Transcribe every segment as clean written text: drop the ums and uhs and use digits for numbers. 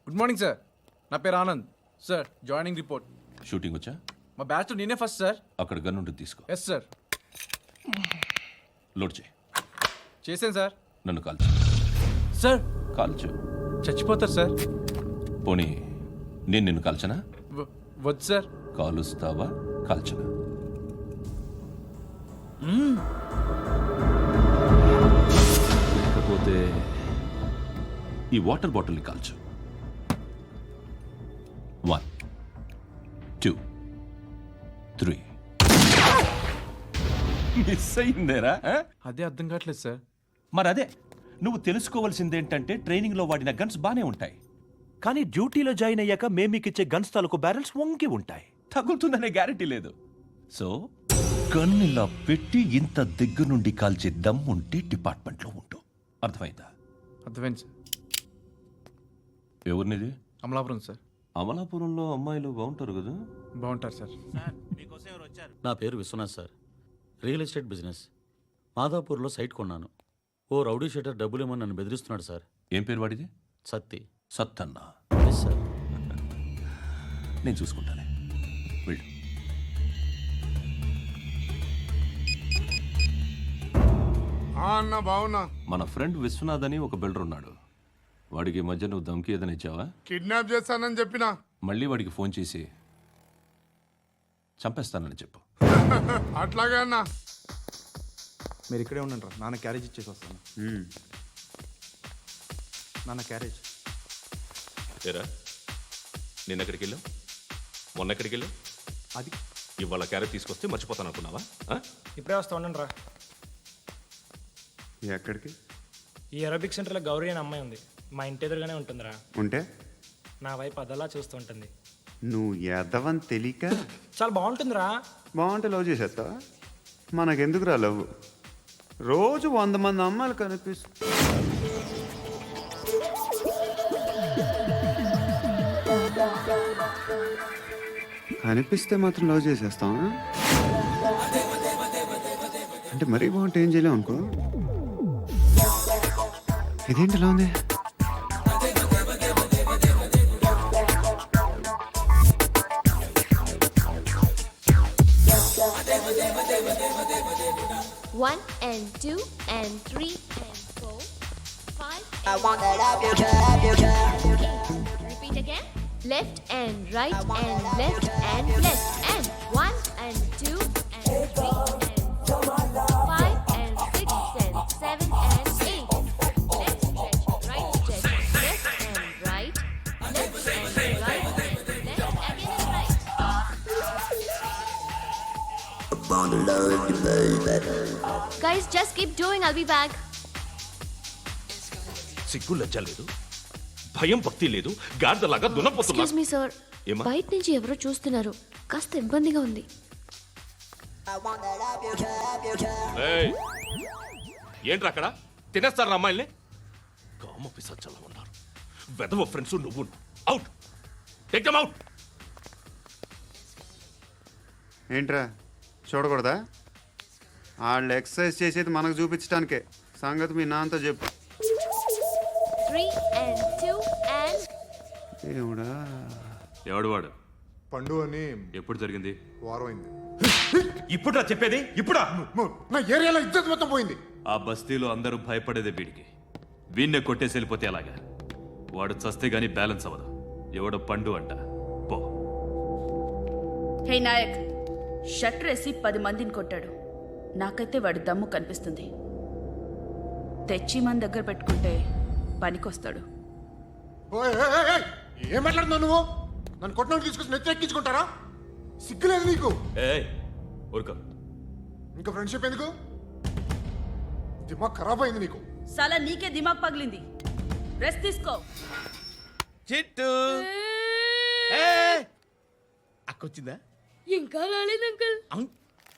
Good morning sir, నా పేరు Anand sir. Joining report. Shooting వచ్చా? మా బ్యాచ్ నేనే ఫస్ట్ సార్. అక్కడ గన్ ఉంటుంది, తీసుకో. Yes sir. లోడ్ చేయి. చేశాను సార్. నన్ను కాల్చు. సార్ కాల్చు. చచ్చిపోతారు సార్. పోనీ నేను నిన్ను కాల్చనా? వద్దు సార్. కాలుస్తావా కాల్చనా? లేకపోతే ఈ వాటర్ బాటిల్ని కాల్చు. 1 2 3. మిస్ అయిందేరా? అదే అర్థం కావట్లేదు సార్. మరి అదే నువ్వు తెలుసుకోవాల్సిందేంటంటే ట్రైనింగ్లో వాడిన గన్స్ బానే ఉంటాయి, కానీ డ్యూటీలో జాయిన్ అయ్యాక మేము మీకు ఇచ్చే గన్స్ తాలూకు బ్యారెల్స్ వంగి ఉంటాయి, తగులుతుందనే గ్యారెంటీ లేదు. సో గన్ ఇలా పెట్టి ఇంత దగ్గర నుండి కాల్చే దమ్ ఉంటే డిపార్ట్మెంట్లో ఉంటూ. అర్థమైందా? అర్థమైంది సార్. ఎవరినిది? అమలాపురం సార్. అమలాపురంలో అమ్మాయిలు బాగుంటారు కదా? బాగుంటారు సార్. నా పేరు Vishwanath sir. Real estate business. మాదాపూర్లో సైట్ కొన్నాను. ఓ రౌడీ షీటర్ డబ్బులు ఇవ్వమని నన్ను బెదిరిస్తున్నాడు సార్. ఏం పేరు వాడిది? సత్తి. సత్తన్నా? Yes sir. నేను చూసుకుంటానే, వెళ్ళు. అన్న బావున్నా. మన ఫ్రెండ్ విశ్వనాథ్ అని ఒక బిల్డర్ ఉన్నాడు. వాడికి ఈ మధ్య నువ్వు ధమ్కి ఏదైనా ఇచ్చావా? కిడ్నాప్ చేస్తానని చెప్పినా. మళ్ళీ వాడికి ఫోన్ చేసి చంపేస్తానని చెప్పు. అట్లాగే అన్న. మీరు ఇక్కడే ఉండండి, నాన్న క్యారేజ్ ఇచ్చేసి వస్తాను. నాన్న క్యారేజ్. ఏరా, నిన్న ఎక్కడికి వెళ్ళావు? మొన్న ఎక్కడికి వెళ్ళావు? అది ఇవాళ క్యారెట్ తీసుకొస్తే మర్చిపోతాను అనుకున్నావా? ఇప్పుడే వస్తా ఉండండి రా. ఎక్కడికి? ఈ అరబిక్ సెంటర్లో గౌరీ అనే అమ్మాయి ఉంది. మా ఇంటి ఎదురుగానే ఉంటుందిరా. ఉంటే నా వైపు అదలా చూస్తూ ఉంటుంది. నువ్వు ఎదవని తెలియక చాలా బాగుంటుందిరా. బాగుంటే లవ్ చేసేస్తావా? మనకెందుకురా లవ్? రోజు 100 మంది అమ్మాయిలు కనిపిస్తే మాత్రం లవ్ చేసేస్తావా? అంటే మరీ బాగుంటే ఏం చేయలేవు అనుకో. ఇదేంటి ఇలా ఉంది? One and two and three and four, five. I want that up your job. Repeat again. Left and right and left and left and one and two and three and four, five and six and seven and eight. Left stretch, right stretch, left and right, left and right, left again and right. Guys, just keep doing. I'll be back. సిగ్గు లజ్జ లేదు, భయం భక్తి లేదు, గాడిదలాగా దున్నపోతున్నా. Excuse me, sir. ఏమా? బయట నుంచి ఎవరో చూస్తున్నారు. కాస్త ఇబ్బందిగా ఉంది. I want that up your job. ఏయ్, ఏంట్రా అక్కడ? తినేస్తారు అమ్మాయిల్ని? కామ పిశాచాలా ఉన్నారు. వెదవ ఫ్రెండ్స్ నువ్వు. Out, take them out. ఏంట్రా చూడకూడదా? వాళ్ళు ఎక్సర్సైజ్ చేసేది మనకు చూపించడానికే. సంగతి మీ నాన్నతో చెప్పు. 3 and 2 and దేవుడా. ఎవడు వాడు? పండు అని ఎప్పుడు జరిగింది? వారం అయింది. ఇప్పుడా చెప్పేది? ఇప్పుడా? నా ఏరియాలో ఇజ్జత్ మొత్తం పోయింది. ఆ బస్తీలో అందరూ భయపడేదే వీడికి. వీణ్ణే కొట్టేసి వెళ్ళిపోతే అలాగా? వాడు చస్తే గానీ బ్యాలెన్స్ అవ్వదు. ఎవడో పండు అంట. పో. హే నాయక్, షట్టర్ వేసి 10 మందిని కొట్టాడు. నాకైతే వాడి దమ్ము కనిపిస్తుంది. తెచ్చి మన దగ్గర పెట్టుకుంటే పనికొస్తాడు. ఓయ్, ఏయ్, ఏయ్, ఏయ్, ఏం మాట్లాడుతున్నావు నువ్వు? నన్ను కొట్టడానికి తీసుకొచ్చి నెత్తి ఎక్కించుకుంటారా? సిగ్గులేదు నీకు? ఏయ్, ఊరుకో. ఇంకా ఫ్రెండ్షిప్ ఎందుకు? దిమాగ్ ఖరాబ్ అయింది నీకు. సలా నీకే దిమాగ్ పగిలింది. రెస్ట్ తీసుకో. చిట్టు అక్కొచ్చిందా? ఇంకా రాలేదు అంకుల్.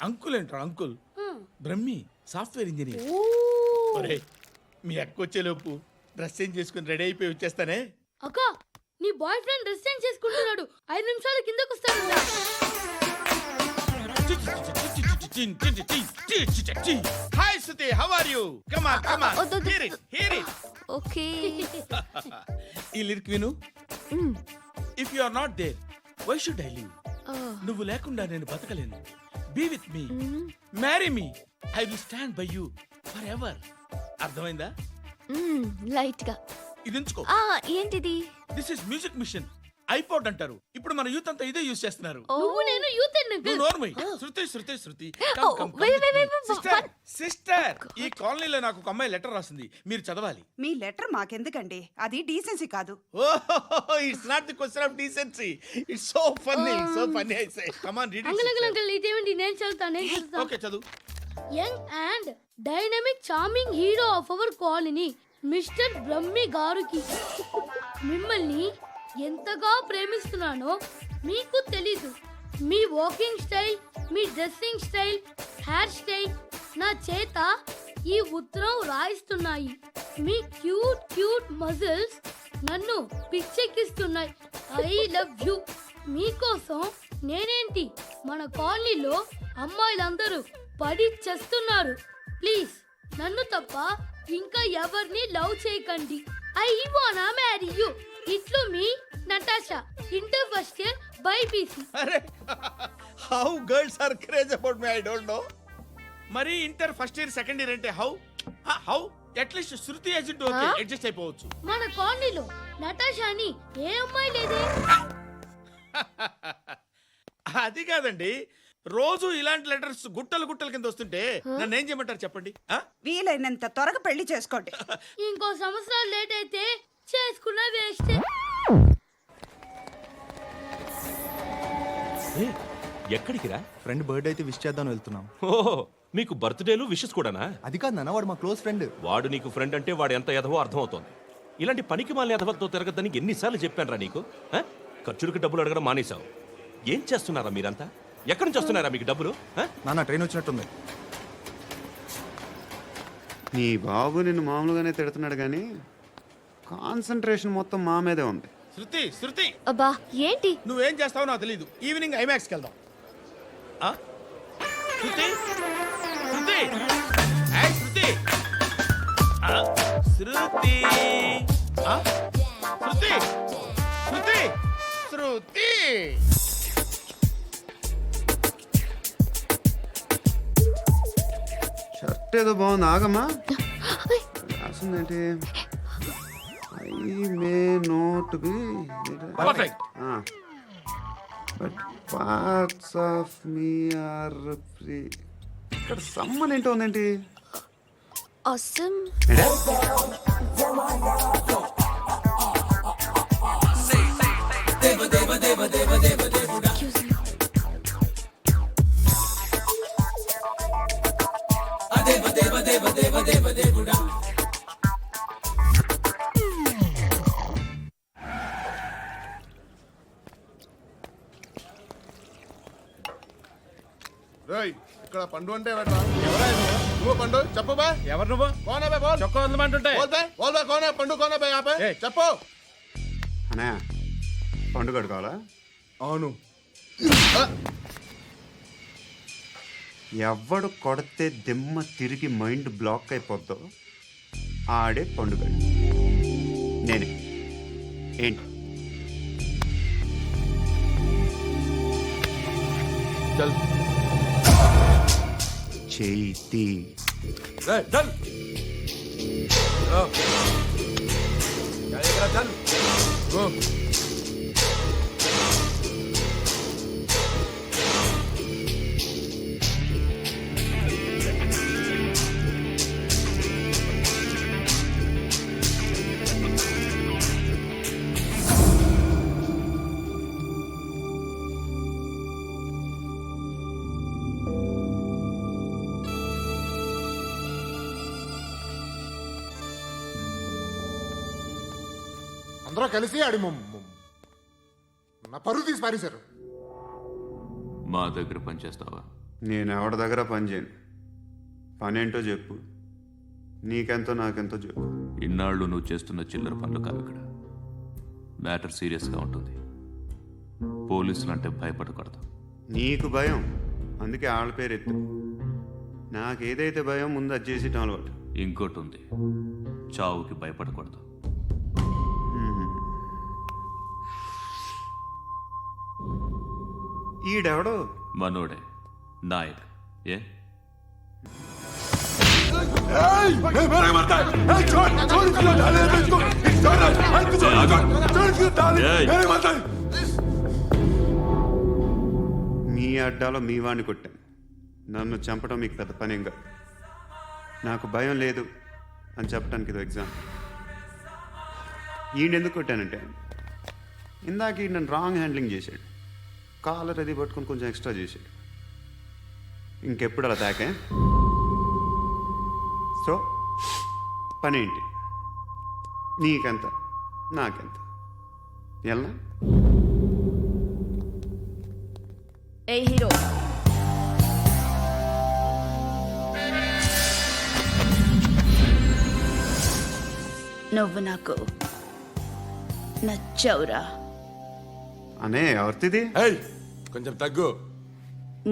అంకుల్ ఏంట్రా? Uncle Brahmi, software engineer. ఒరేయ్, మీ అక్కొచ్చేలోపు డ్రెస్ చేంజ్ చేసుకుని రెడీ అయిపోయి వచ్చేస్తానే. అక్క, నీ బాయ్ ఫ్రెండ్ డ్రెస్ చేంజ్ చేసుకుంటున్నాడు. 5 నిమిషాలు కిందకు వస్తాడు. Hi Suti, how are you? Come on, come on. వద్దు. Hear it, hear it. Okay. ఈ లిరిక్ విను. If you are not there why should I live? నువ్వు లేకుండా నేను బతకలేను. Be with me, marry me, I will stand by you for ever. అర్థమైందా? Light గా. ఇది ఉంచుకో. ఏంటిది? This is music machine, iPod అంటారు. ఇప్పుడు మన యూత్ అంతా ఇదే యూజ్ చేస్తున్నారు. నువ్వు నేను యూత్ నువ్వు నోర్మై. శృతి శృతి శృతి. wait. సిస్టర్, ఈ కాలనీలో నాకు ఒక అమ్మాయి లెటర్ రాసింది, మీరు చదవాలి. మీ లెటర్ మాకెందుకండి, అది డీసెన్సీ కాదు. It's not the question of decency, it's so funny I say. Come on read uncle ఇదేమిటి? నేను చదువుతా. ఓకే చదువు. Young and dynamic charming hero of our colony mister Brahmi గారికి మిమ్మల్ని ఎంతగా ప్రేమిస్తున్నానో మీకు తెలీదు. మీ వాకింగ్ స్టైల్, మీ డ్రెస్సింగ్ స్టైల్, హెయిర్ స్టైల్ నా చేత ఈ ఉత్తరం రాయిస్తున్నాయి. మీ క్యూట్ మజిల్స్ నన్ను పిచ్చెక్కిస్తున్నాయి. I love you. మీకోసం నేనేంటి, మన కాలనీలో అమ్మాయిలందరూ పడి చేస్తున్నారు. ప్లీజ్ నన్ను తప్ప ఇంకా ఎవరిని లవ్ చేయకండి. ఐ వానా మ్యారీ యూ. ఇట్లు మీ Natasha, inter first year BiPC. అరే, how girls are craze about me I don't know. మరి inter first year second year అంటే how at least Shruti agent okay adjust అయిపోవచ్చు. మన కాలనీలో నటాషా అని ఏ అమ్మాయి లేదే. అది కాదండి, రోజు ఇలాంటి లెటర్స్ గుట్టలు కింద వస్తుంటే నన్ను ఏం చేయమంటారు చెప్పండి? వీలైనంత త్వరగా పెళ్లి చేసుకోండి. ఇంకో సంవత్సరాలు లేట్ అయితే చేసుకున్న వేస్ట్. ఎక్కడికి రా? ఫ్రెండ్ బర్త్డే అయితే విష్ చేద్దాం వెళ్తున్నాం. ఓహో, మీకు బర్త్డేలు విషెస్ కూడానా? అది కాదు నాన్న, వాడు మా క్లోజ్ ఫ్రెండ్. వాడు నీకు ఫ్రెండ్ అంటే వాడు ఎంత ఎదవో అర్థమవుతోంది. ఇలాంటి పనికి మాలిన ఎదవలతో తిరగద్దని ఎన్నిసార్లు చెప్పాను రా నీకు? ఖర్చులకు డబ్బులు అడగడం మానేశావు. ఏం చేస్తున్నారా మీరంతా? ఎక్కడి నుంచి వస్తున్నారా మీకు డబ్బులు? నాన్న ట్రైన్ వచ్చినట్టుంది. నీ బాబు నిన్ను మామూలుగానే తిడుతున్నాడు కానీ కాన్సన్ట్రేషన్ మొత్తం మా మీదే ఉంది. శృతి అబ్బా ఏంటి? నువ్వేం చేస్తావో నాకు తెలీదు. ఈవినింగ్ ఐమాక్స్కి వెళ్దాం. శృతి శృతి ఏయ్ శృతి శృతి శృతి శృతి శృతి. షర్ట్ ఏదో బాగుంది, ఆగమ్మా. రాసిందేంటి? I may not be perfect. But parts of me are free. ఇక్కడ సమ్మన్ ఏంటో ఉందేంటి? Awesome. Excuse me. రేయ్, ఇక్కడ పండు అంటే ఎవరా? నువ్వు పండు చెప్పు బా. ఎవరు నువ్వు? కోనా బే బోల్. చొక్కా వదలమంటుంటే బోల్ బే కోనా పండు కోనా బే ఆపే. చెప్పు. అనే పండుగ కావాలా? అవును. ఎవడు కొడితే దిమ్మ తిరిగి మైండ్ బ్లాక్ అయిపోద్దో ఆడే పండుగ. నేనే. ఏంటి? చల్ చేతి చల్ చల్ గో. అందరూ కలిసి ఆడి నా పరువు తీసి పారేశారు. మా దగ్గర పనిచేస్తావా? నేను ఎవరి దగ్గర పని చేయను. పనేంటో చెప్పు. నీకెంతో నాకెంతో చెప్పు. ఇన్నాళ్ళు నువ్వు చేస్తున్న చిల్లర పనులు కావు ఇక్కడ. మ్యాటర్ సీరియస్గా ఉంటుంది. పోలీసులు అంటే భయపడకూడదు. నీకు భయం, అందుకే ఆళ్ళ పేరు ఎత్తు. నాకేదైతే భయం ముందు అది చేసేటం అలవాటు. ఇంకోటి ఉంది, చావుకి భయపడకూడదు. ఈడెవడు? మనోడే నాయక్. ఏ మీ అడ్డాలో మీ వాడిని కొట్టాను. నన్ను చంపడం మీకు పెద్ద పనేంగా. నాకు భయం లేదు అని చెప్పడానికి ఇది ఎగ్జామ్. ఈయనెందుకు కొట్టానంటే ఇందాక ఈ నన్ను రాంగ్ హ్యాండ్లింగ్ చేశాడు. కాలర్ అది పట్టుకొని కొంచెం ఎక్స్ట్రా చేశాడు. ఇంకెప్పుడు అలా తాకే. సో పనేంటి? నీకెంత నాకెంత ఎలా? ఏ హీరో, నువ్వు నాకు నచ్చవురా. అనే ఎవరిది? కొంచెం తగ్గు.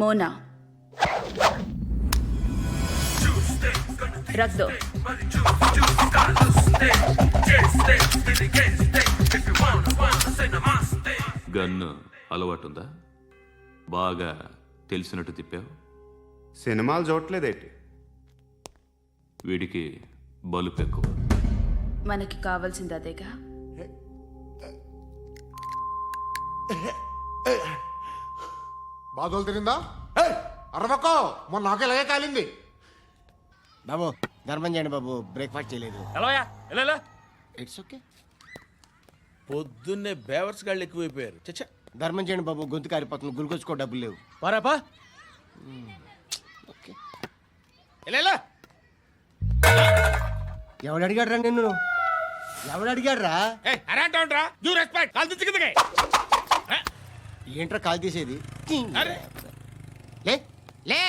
మోనా రక్ దో. గన్ను అలవాటుందా? బాగా తెలిసినట్టు తిప్పావు. సినిమాలు చూడట్లేదేంటి? వీడికి బలుపు ఎక్కువ. మనకి కావాల్సింది అదేగా. బాధలు తిరిందా? అరవకో, మొన్న నాకు ఇలాగే కాలింది. బాబు ధర్మం చేయండి బాబు, బ్రేక్ఫాస్ట్ చేయలేదు. It's okay. పొద్దున్నే బేవర్స్ గాళ్ళు ఎక్కువైపోయారు. చచ్చా, ధర్మం చేయండి బాబు, గొంతు కారిపోతుంది, గురికొచ్చుకో డబ్బులు లేవు. పారాపా ఓకే. ఎవడు అడిగాడు రా నిన్ను? ఎవడు అడిగాడు రా? ఏంట్రా కాల్ తీసేది? లే లే.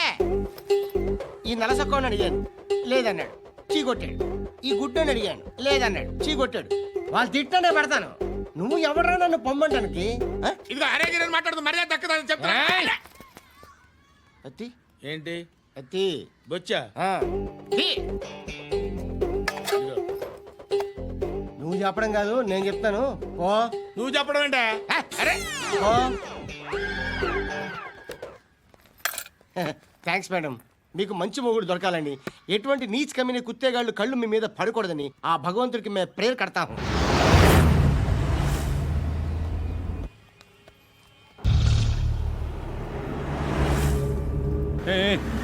ఈ నలసక్కని అడిగాను, లేదన్నాడు, చీ కొట్టాడు. ఈ గుడ్డని అడిగాను, లేదన్నాడు, చీ కొట్టాడు. వాళ్ళు తిట్టానే పెడతాను. నువ్వు ఎవడరా నన్ను పొమ్మంటానికి? అత్తి ఏంటి అత్తి బొచ్చా? నువ్వు చెప్పడం కాదు, నేను చెప్తాను. ఓ నువ్వు చెప్పడం ఏంటే? ఓ థ్యాంక్స్ మేడం. మీకు మంచి మొగుడు దొరకాలని, ఎటువంటి నీచ్ కమ్మిన కుత్తేగాళ్ళు కళ్ళు మీ మీద పడకూడదని ఆ భగవంతుడికి మేము ప్రేయర్ కడతాము.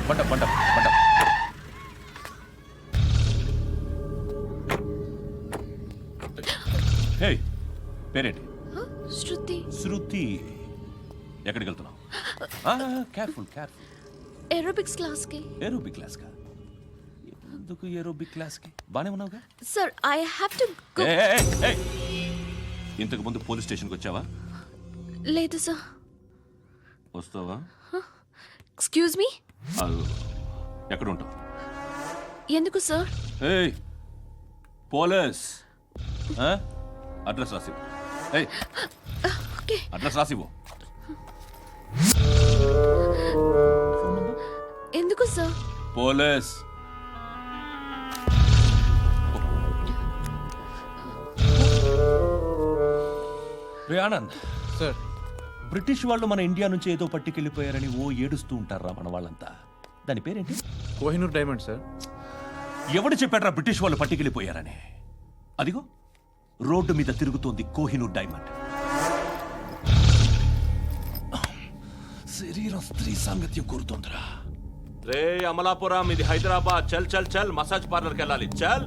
పంట పంట పంట. హే, పేరేంటి? శృతి. శృతి. ఎక్కడికి వెళ్తున్నావు? Careful careful. ఏరోబిక్స్ క్లాస్కి. ఏరోబిక్ క్లాస్ కా? ఎందుకు ఏరోబిక్ క్లాస్ కి? బానే ఉన్నావుగా? Sir I have to go. ఇంతకు ముందు పోలీస్ స్టేషన్కి వచ్చావా? లేదు సార్. వస్తావా? Excuse me. ఎక్కడ ఉంటావు? ఎందుకు సార్? ఏయ్ పోలీస్, అడ్రస్ రాసివ్వు. ఏయ్ ఓకే. అడ్రస్ రాసివ్వు. ఎందుకు సార్? పోలీస్. రే ఆనంద్ సార్, బ్రిటిష్ వాళ్ళు మన ఇండియా నుంచి ఏదో పట్టుకెళ్ళిపోయారని ఓ ఏడుస్తూ ఉంటారా మన వాళ్ళంతా. దాని పేరేంటి? Kohinoor diamond sir. ఎవడు చెప్పాడ్రా బ్రిటిష్ వాళ్ళు పట్టుకెళ్ళిపోయారని? అదిగో రోడ్డు మీద తిరుగుతోంది కోహినూర్ డైమండ్. శరీరం స్త్రీ సాంగత్యం కోరుతోందిరా. రే అమలాపురం, ఇది హైదరాబాద్. చల్ చల్ చల్, మసాజ్ పార్లర్కి వెళ్ళాలి. చల్.